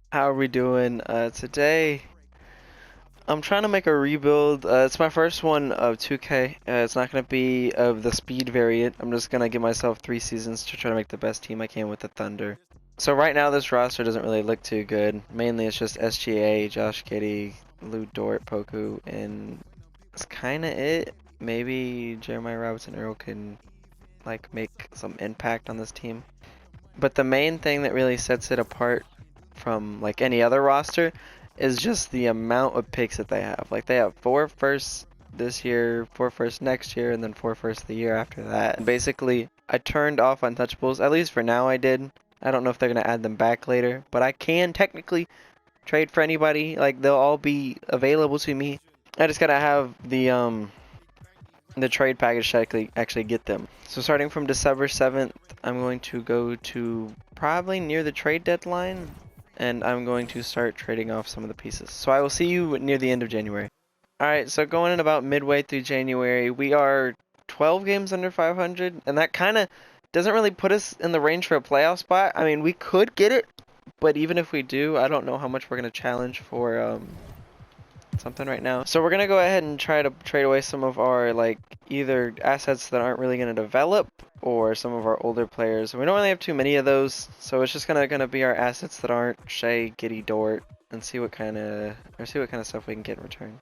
How are we doing? Today I'm trying to make a rebuild. It's my first one of 2K. It's not going to be of the speed variant. I'm just going to give myself 3 seasons to try to make the best team I can with the Thunder. So right now this roster doesn't really look too good. Mainly it's just SGA, Josh Giddey, Lou Dort, Poku, and that's kind of it. Maybe Jeremiah Robinson Earl can like make some impact on this team. But the main thing that really sets it apart from like any other roster is just the amount of picks that they have. Like they have 4 firsts this year, 4 firsts next year, and then 4 firsts the year after that. Basically, I turned off untouchables, at least for now I did. I don't know if they're gonna add them back later, but I can technically trade for anybody. Like they'll all be available to me. I just gotta have the trade package to actually get them. So starting from December 7th, I'm going to go to probably near the trade deadline, and I'm going to start trading off some of the pieces. So I will see you near the end of January. Alright, so going in about midway through January, we are 12 games under 500, and that kind of doesn't really put us in the range for a playoff spot. I mean, we could get it, but even if we do, I don't know how much we're going to challenge for something right now. So we're gonna go ahead and try to trade away some of our like either assets that aren't really gonna develop or some of our older players. We don't really have too many of those, so it's just gonna be our assets that aren't Shea, Giddy, Dort, and see what kind of stuff we can get in return.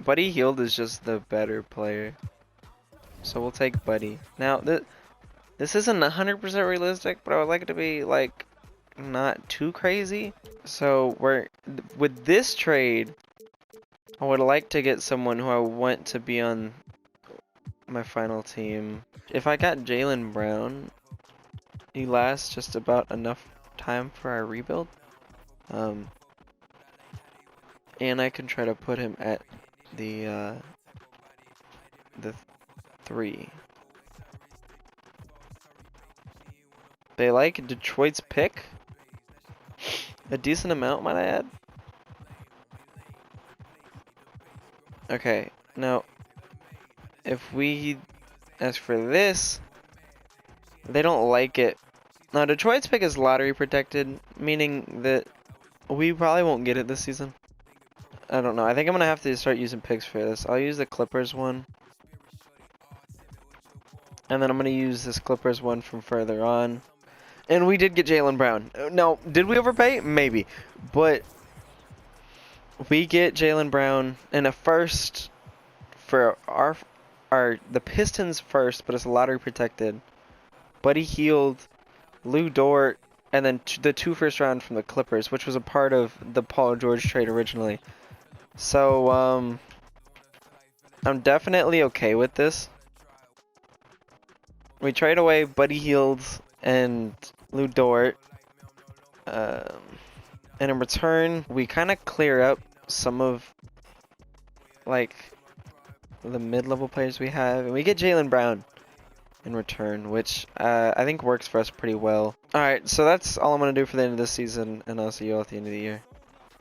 Buddy Hield is just the better player, so we'll take Buddy. Now this isn't 100% realistic, but I would like it to be like not too crazy. So we're with this trade. I would like to get someone who I want to be on my final team. If I got Jaylen Brown, he lasts just about enough time for our rebuild. Um, and I can try to put him at the 3. They like Detroit's pick. A decent amount, might I add. Okay, now, if we ask for this, they don't like it. Now, Detroit's pick is lottery protected, meaning that we probably won't get it this season. I don't know. I think I'm going to have to start using picks for this. I'll use the Clippers one. And then I'm going to use this Clippers one from further on. And we did get Jaylen Brown. Now, did we overpay? Maybe. But we get Jaylen Brown and a first for the Pistons first, but it's lottery protected. Buddy Hield, Lou Dort, and then the 2 first round from the Clippers, which was a part of the Paul George trade originally. So, I'm definitely okay with this. We trade away Buddy Hield and Lou Dort. And in return, we kind of clear up some of, like, the mid-level players we have. And we get Jaylen Brown in return, which I think works for us pretty well. Alright, so that's all I'm going to do for the end of this season, and I'll see you all at the end of the year.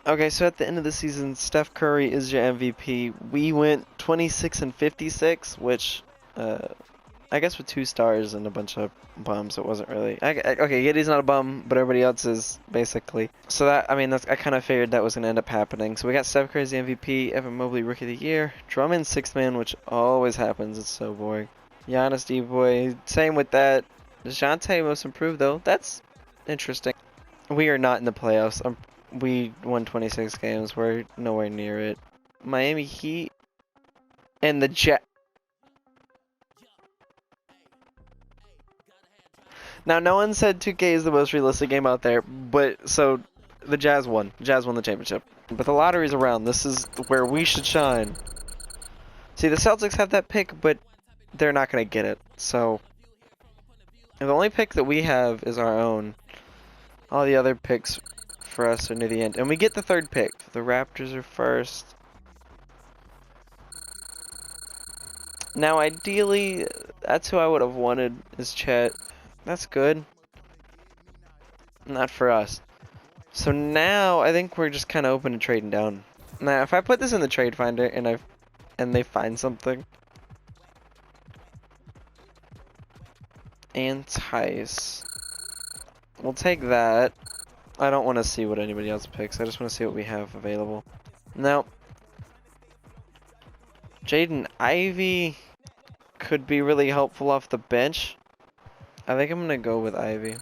Okay, so at the end of the season, Steph Curry is your MVP. We went 26 and 56, which I guess with 2 stars and a bunch of bums, it wasn't really. Okay, Giddy's not a bum, but everybody else is basically. So that, I mean, I kind of figured that was gonna end up happening. So we got Steph Curry as the MVP, Evan Mobley Rookie of the Year, Drummond 6th man, which always happens. It's so boring. Giannis D-boy, same with that. DeJounte most improved though. That's interesting. We are not in the playoffs. We won 26 games. We're nowhere near it. Miami Heat and the Jazz. Now, no one said 2K is the most realistic game out there, but so the Jazz won. Jazz won the championship. But the lottery's around. This is where we should shine. See, the Celtics have that pick, but they're not going to get it. So, the only pick that we have is our own. All the other picks for us are near the end. And we get the 3rd pick. The Raptors are first. Now, ideally, that's who I would have wanted is Chet. That's good. Not for us. So now I think we're just kind of open to trading down. Now, if I put this in the trade finder and they find something, entice. We'll take that. I don't want to see what anybody else picks. I just want to see what we have available. Now, Jaden Ivey could be really helpful off the bench. I think I'm gonna go with Ivy.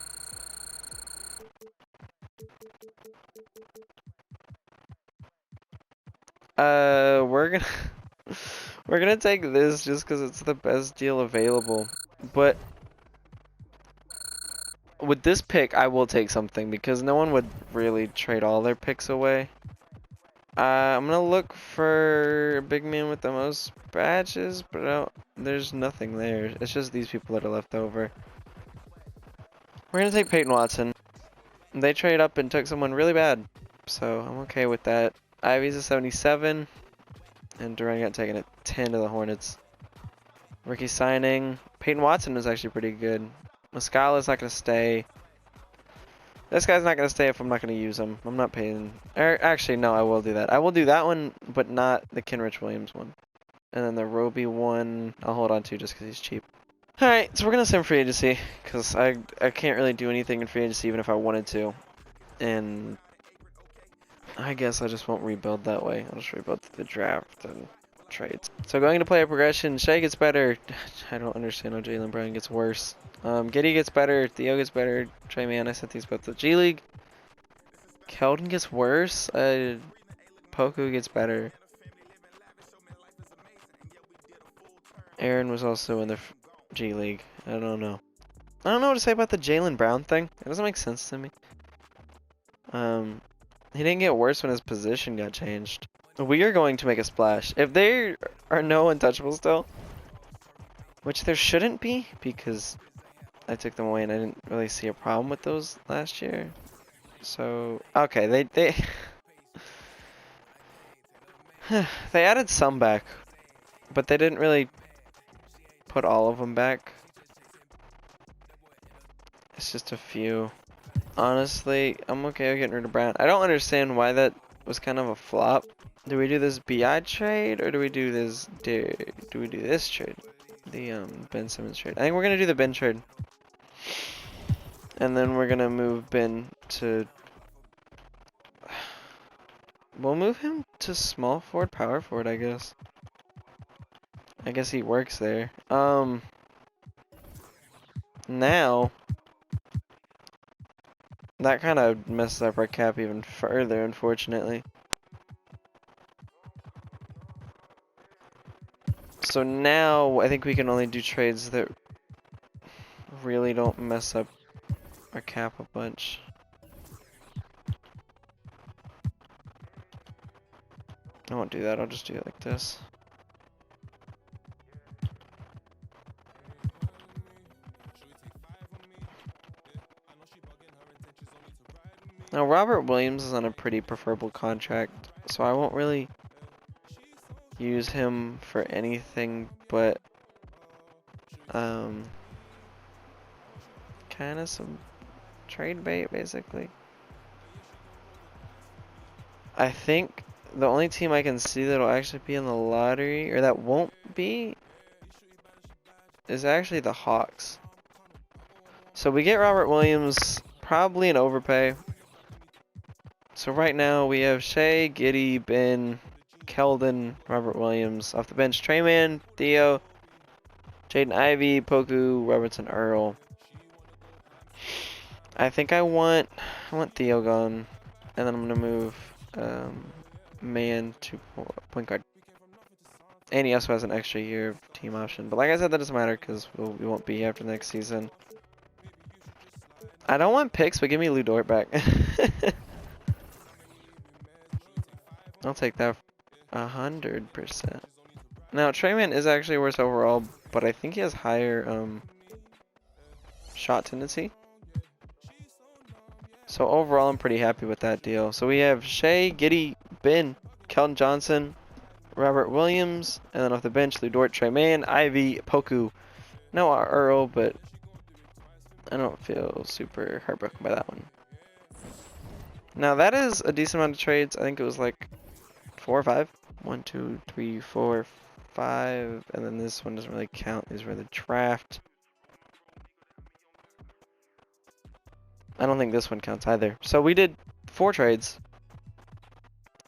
We're gonna we're gonna take this just because it's the best deal available. But with this pick, I will take something because no one would really trade all their picks away. I'm gonna look for a big man with the most badges, but there's nothing there. It's just these people that are left over. We're gonna take Peyton Watson. They trade up and took someone really bad, so I'm okay with that. Ivy's a 77, and Durant got taken at 10 to the Hornets. Rookie signing. Peyton Watson was actually pretty good. Muscala's not gonna stay. This guy's not gonna stay if I'm not gonna use him. I'm not paying. Actually, no, I will do that. I will do that one, but not the Kenrich Williams one. And then the Roby one, I'll hold on to just because he's cheap. Alright, so we're gonna sim free agency, because I can't really do anything in free agency even if I wanted to. And I guess I just won't rebuild that way. I'll just rebuild the draft and trades. So going to player progression, Shea gets better. I don't understand how Jaylen Brown gets worse. Giddey gets better, Theo gets better, Trey Man, I sent these both to G League. Keldon gets worse, Poku gets better. Aaron was also in the G League. I don't know. I don't know what to say about the Jaylen Brown thing. It doesn't make sense to me. He didn't get worse when his position got changed. We are going to make a splash. If there are no untouchables still, which there shouldn't be, because I took them away and I didn't really see a problem with those last year. So, okay, they they added some back, but they didn't really put all of them back. It's just a few. Honestly, I'm okay with getting rid of Brown. I don't understand why that was kind of a flop. Do we do this BI trade or do we do this trade? The Ben Simmons trade. I think we're gonna do the Ben trade. And then we're gonna move Ben to we'll move him to small forward, power forward, I guess. I guess he works there. Now that kind of messed up our cap even further, unfortunately. So now I think we can only do trades that really don't mess up our cap a bunch. I won't do that, I'll just do it like this. Now Robert Williams is on a pretty preferable contract, so I won't really use him for anything but kind of some trade bait basically. I think the only team I can see that'll actually be in the lottery, or that won't be, is actually the Hawks. So we get Robert Williams, probably an overpay. So right now we have Shea, Giddey, Ben, Keldon, Robert Williams. Off the bench, Trey Man, Theo, Jaden Ivey, Poku, Robertson, Earl. I think I want Theo gone, and then I'm gonna move Man to point guard. And he also has an extra year of team option. But like I said, that doesn't matter because we won't be here after next season. I don't want picks, but give me Lu Dort back. I'll take that 100%. Now, Trey Man is actually worse overall, but I think he has higher shot tendency. So overall, I'm pretty happy with that deal. So we have Shea, Giddey, Ben, Keldon Johnson, Robert Williams, and then off the bench, Lu Dort, Trey Man, Ivy, Poku. No Earl, but I don't feel super heartbroken by that one. Now that is a decent amount of trades. I think it was like 4 or 5. 1, 2, 3, 4, 5, and then this one doesn't really count. These were the draft. I don't think this one counts either. So we did 4 trades.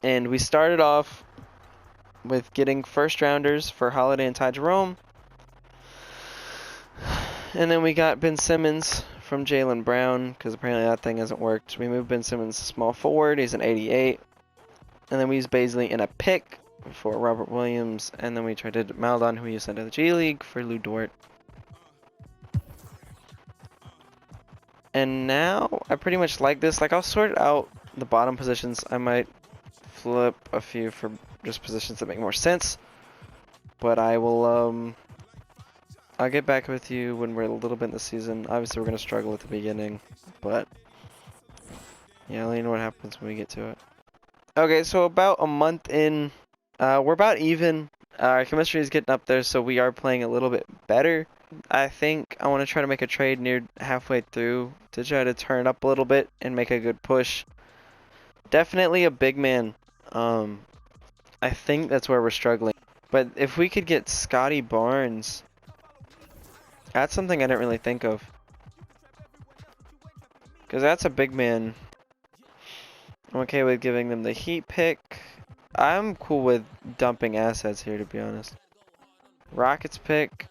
And we started off with getting first rounders for Holiday and Ty Jerome. And then we got Ben Simmons from Jaylen Brown, because apparently that thing hasn't worked. We moved Ben Simmons to small forward. He's an 88. And then we used Baisley in a pick for Robert Williams. And then we traded Maldon, who we used into the G League, for Lou Dort. And now I pretty much like this. Like, I'll sort out the bottom positions. I might flip a few for just positions that make more sense. But I will, I'll get back with you when we're a little bit in the season. Obviously, we're going to struggle at the beginning, but yeah, I'll let you know what happens when we get to it. Okay, so about a month in, we're about even. Our chemistry is getting up there, so we are playing a little bit better. I think I want to try to make a trade near halfway through to try to turn it up a little bit and make a good push. Definitely a big man. I think that's where we're struggling. But if we could get Scotty Barnes, that's something I didn't really think of. Because that's a big man. I'm okay with giving them the Heat pick. I'm cool with dumping assets here, to be honest. Rockets pick.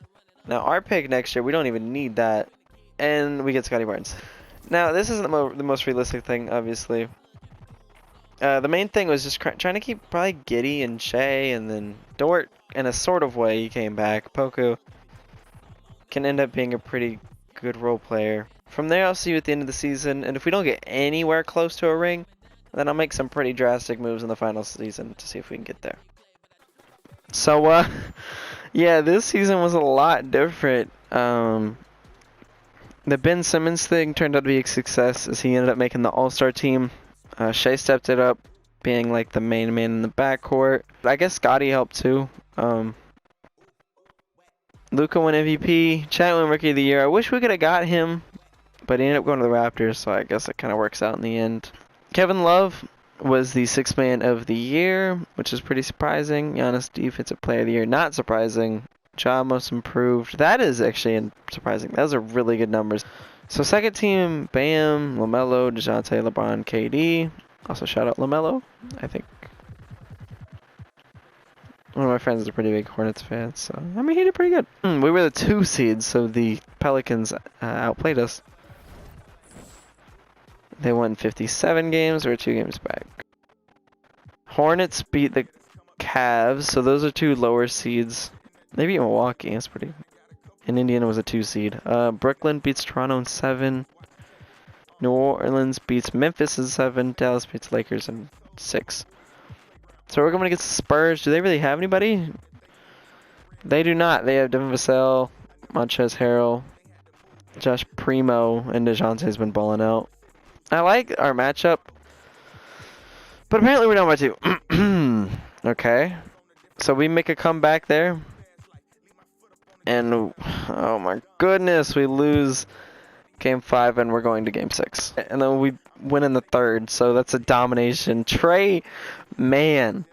Now, our pick next year, we don't even need that. And we get Scotty Barnes. Now, this isn't the most realistic thing, obviously. The main thing was just trying to keep probably Giddey and Shea, and then Dort, in a sort of way, he came back. Poku can end up being a pretty good role player. From there, I'll see you at the end of the season, and if we don't get anywhere close to a ring, then I'll make some pretty drastic moves in the final season to see if we can get there. So, yeah, this season was a lot different. The Ben Simmons thing turned out to be a success as he ended up making the All-Star team. Shea stepped it up, being like the main man in the backcourt. I guess Scotty helped too. Luka won MVP. Chat won Rookie of the Year. I wish we could have got him, but he ended up going to the Raptors, so I guess it kind of works out in the end. Kevin Love was the 6th man of the year, which is pretty surprising. Giannis Defensive Player of the Year, not surprising. Ja Most Improved. That is actually surprising. Those are really good numbers. So second team, Bam, LaMelo, DeJounte, LeBron, KD. Also shout out LaMelo, I think. One of my friends is a pretty big Hornets fan, so I mean, he did pretty good. We were the 2 seeds, so the Pelicans outplayed us. They won 57 games, or 2 games back. Hornets beat the Cavs, so those are 2 lower seeds. They beat Milwaukee, that's pretty. And Indiana was a 2 seed. Brooklyn beats Toronto in 7. New Orleans beats Memphis in 7. Dallas beats Lakers in 6. So we're going against the Spurs. Do they really have anybody? They do not. They have Devin Vassell, Montrezl Harrell, Josh Primo, and DeJounte's been balling out. I like our matchup, but apparently we're down by 2. Okay. So we make a comeback there. And, oh my goodness, we lose Game 5 and we're going to Game 6. And then we win in the 3rd, so that's a domination. Trey, man,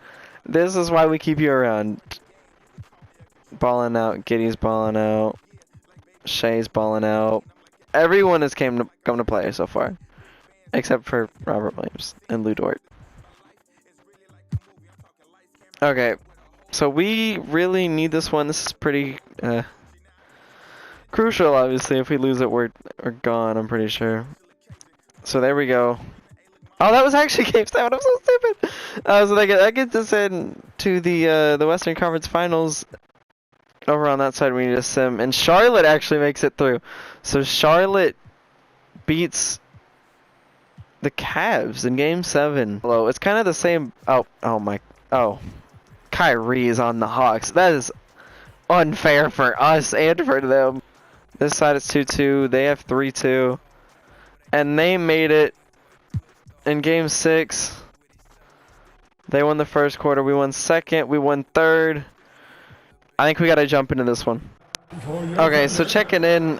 this is why we keep you around. Balling out, Giddey's balling out, Shea's balling out. Everyone has come to play so far, except for Robert Williams and Lou Dort. Okay. So we really need this one. This is pretty crucial, obviously. If we lose it, we're gone, I'm pretty sure. So there we go. Oh, that was actually Game 7. I'm so stupid. So I get this in to the Western Conference Finals. Over on that side, we need a sim. And Charlotte actually makes it through. So Charlotte beats the Cavs in Game 7. Hello, it's kind of the same. Oh. Kyrie is on the Hawks. That is unfair for us and for them. This side is 2-2. They have 3-2. And they made it in Game 6. They won the first quarter. We won second. We won third. I think we got to jump into this one. Okay, so checking in.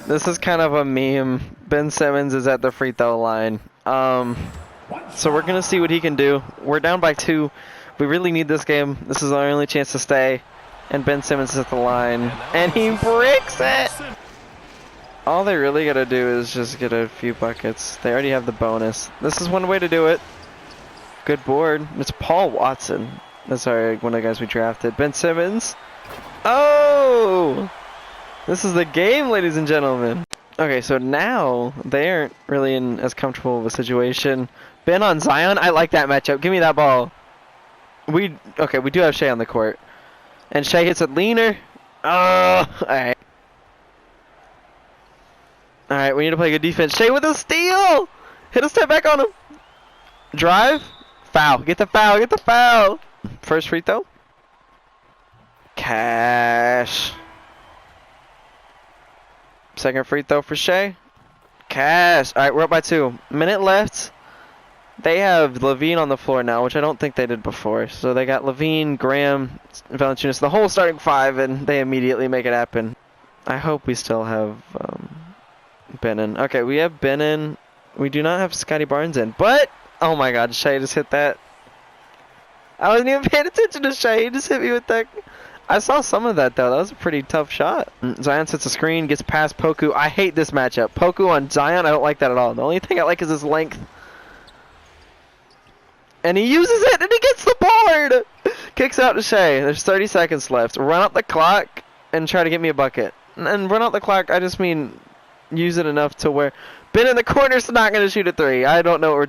This is kind of a meme. Ben Simmons is at the free throw line. So we're going to see what he can do. We're down by 2. We really need this game. This is our only chance to stay. And Ben Simmons is at the line. And he breaks it! All they really gotta do is just get a few buckets. They already have the bonus. This is one way to do it. Good board. It's Paul Watson. That's one of the guys we drafted. Ben Simmons. Oh! This is the game, ladies and gentlemen. Okay, so now they aren't really in as comfortable of a situation. Ben on Zion. I like that matchup. Give me that ball. We do have Shai on the court. And Shai hits a leaner. Oh, alright. Alright, we need to play good defense. Shai with a steal! Hit a step back on him. Drive. Foul. Get the foul. Get the foul. First free throw. Cash. Second free throw for Shai. Cash. Alright, we're up by 2. Minute left. They have Levine on the floor now, which I don't think they did before. So they got Levine, Graham, Valanciunas, the whole starting 5, and they immediately make it happen. I hope we still have Benin. Okay, we have Benin. We do not have Scotty Barnes in, but oh my God, Shai just hit that. I wasn't even paying attention to Shai. He just hit me with that. I saw some of that though. That was a pretty tough shot. Zion sets a screen, gets past Poku. I hate this matchup. Poku on Zion, I don't like that at all. The only thing I like is his length. And he uses it, and he gets the board! Kicks out to Shai. There's 30 seconds left. Run out the clock and try to get me a bucket. And run out the clock, I just mean use it enough to where Ben in the corner's not going to shoot a 3. I don't know.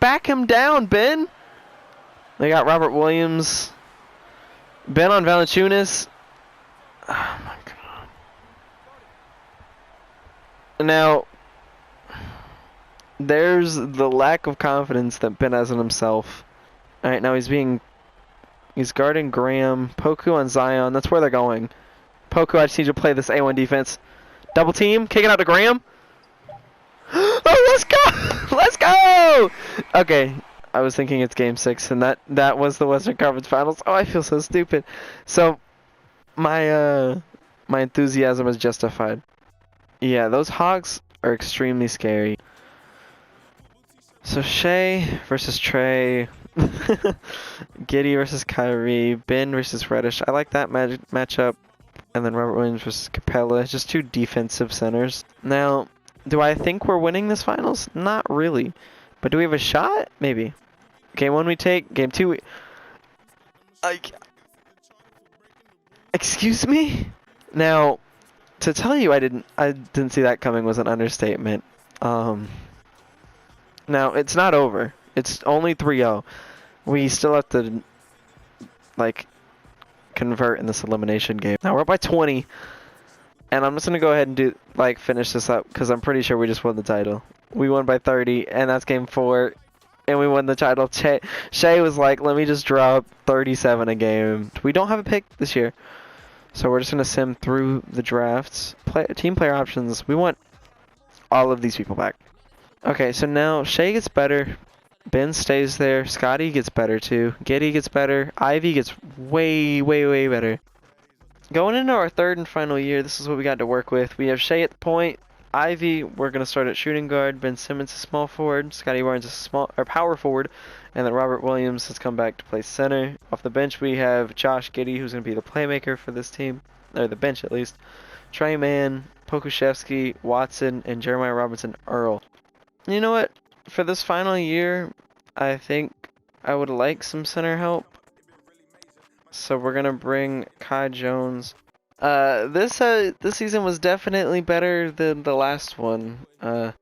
Back him down, Ben! They got Robert Williams. Ben on Valanciunas. Oh, my God. Now, there's the lack of confidence that Ben has in himself. Alright, now he's guarding Graham. Poku on Zion. That's where they're going. Poku, I just need to play this A1 defense. Double team. Kicking out to Graham. Oh, let's go! Let's go! Okay, I was thinking it's game 6, and that was the Western Conference Finals. Oh, I feel so stupid. So, my enthusiasm is justified. Yeah, those Hawks are extremely scary. So Shai versus Trey, Giddey versus Kyrie, Ben versus Reddish. I like that matchup. And then Robert Williams versus Capella. Just 2 defensive centers. Now, do I think we're winning this finals? Not really. But do we have a shot? Maybe. Game 1 we take. Game 2 we... Excuse me? Now, to tell you I didn't see that coming was an understatement. Now, it's not over. It's only 3-0. We still have to, like, convert in this elimination game. Now, we're up by 20. And I'm just going to go ahead and finish this up, because I'm pretty sure we just won the title. We won by 30, and that's game 4. And we won the title. Shai was like, let me just drop 37 a game. We don't have a pick this year. So we're just going to sim through the drafts. Team player options. We want all of these people back. Okay, so now Shai gets better. Ben stays there. Scotty gets better too. Giddey gets better. Ivy gets way, way, way better. Going into our 3rd and final year, this is what we got to work with. We have Shai at the point. Ivy, we're going to start at shooting guard. Ben Simmons is small forward. Scotty Barnes is power forward. And then Robert Williams has come back to play center. Off the bench, we have Josh Giddey, who's going to be the playmaker for this team. Or the bench, at least. Trey Mann, Pokuševski, Watson, and Jeremiah Robinson Earl. You know what? For this final year, I think I would like some center help. So we're going to bring Kai Jones. This season was definitely better than the last one. In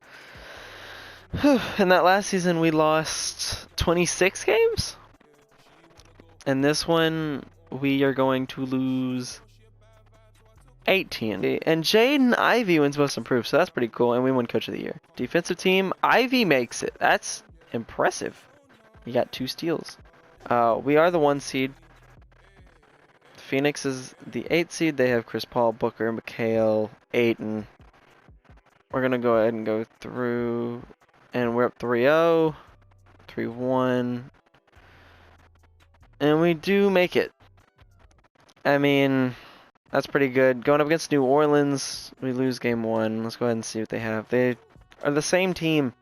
that last season we lost 26 games. And this one we are going to lose 18. And Jaden Ivey wins Most Improved, so that's pretty cool. And we won Coach of the Year. Defensive team, Ivy makes it. That's impressive. You got 2 steals. We are the 1 seed. Phoenix is the 8 seed. They have Chris Paul, Booker, McHale, Ayton. We're going to go ahead and go through. And we're up 3-0. 3-1. And we do make it. I mean, that's pretty good. Going up against New Orleans, we lose game 1. Let's go ahead and see what they have. They are the same team.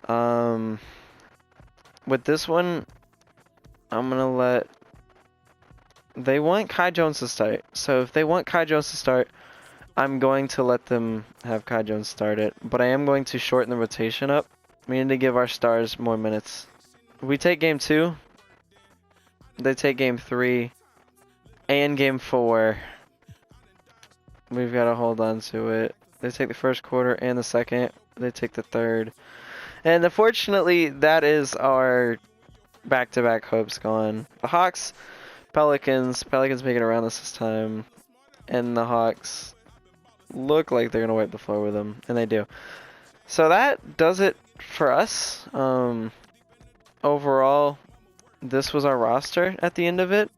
With this one, I'm going to let... They want Kai Jones to start. So if they want Kai Jones to start, I'm going to let them have Kai Jones start it, but I am going to shorten the rotation up. We need to give our stars more minutes. We take game 2. They take game 3 and game 4. We've got to hold on to it. They take the first quarter and the second. They take the third. And unfortunately, that is our back-to-back hopes gone. The Hawks, Pelicans making it around this time. And the Hawks look like they're going to wipe the floor with them. And they do. So that does it for us. Overall, this was our roster at the end of it.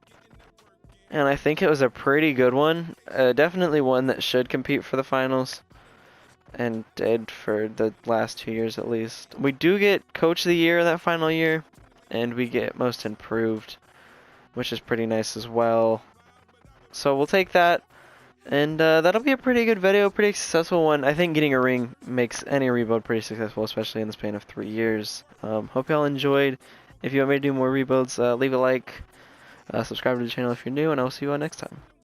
And I think it was a pretty good one. Definitely one that should compete for the finals. And did for the last 2 years at least. We do get Coach of the Year that final year. And we get Most Improved, which is pretty nice as well. So we'll take that. And that'll be a pretty good video, pretty successful one. I think getting a ring makes any rebuild pretty successful, especially in the span of 3 years. Hope y'all enjoyed. If you want me to do more rebuilds, leave a like, subscribe to the channel if you're new, and I'll see you all next time.